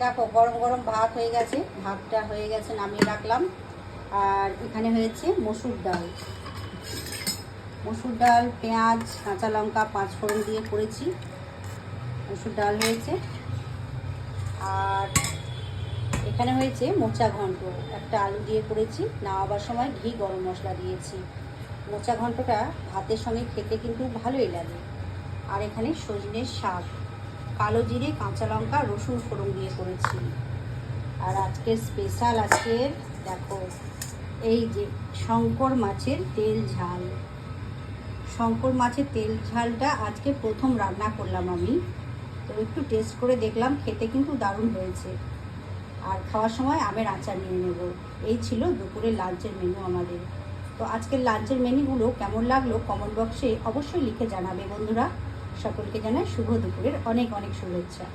দেখো গরম গরম ভাত হয়ে গেছে, ভাতটা হয়ে গেছে, নামিয়ে রাখলাম। আর এখানে হয়েছে মসুর ডাল। মসুর ডাল, পেঁয়াজ, কাঁচা লঙ্কা, পাঁচফোড়ন দিয়ে করেছি। মসুর ডাল হয়েছে। আর এখানে হয়েছে মোচা ঘন্ট, একটা আলু দিয়ে করেছি। নামাবার সময় ঘি গরম মশলা দিয়েছি। মোচা ঘন্টটা ভাতের সঙ্গে খেতে কিন্তু ভালোই লাগে। আর এখানে সজনের শাক, কালো জিরে, কাঁচা লঙ্কা, রসুন ফোড়ন দিয়ে করেছি। আর আজকের স্পেশাল, আজকের দেখো এই যে শঙ্কর মাছের তেল ঝাল। শঙ্কর মাছের তেল ঝালটা আজকে প্রথম রান্না করলাম আমি, তো একটু টেস্ট করে দেখলাম, খেতে কিন্তু দারুণ হয়েছে। আর খাওয়ার সময় আমের আচার নিয়ে নেব। এই ছিল দুপুরের লাঞ্চের মেনু আমাদের। তো আজকের লাঞ্চের মেনুগুলো কেমন লাগলো কমেন্ট বক্সে অবশ্যই লিখে জানাবে বন্ধুরা। সকলকে জানাই শুভ দুপুরের অনেক অনেক শুভেচ্ছা।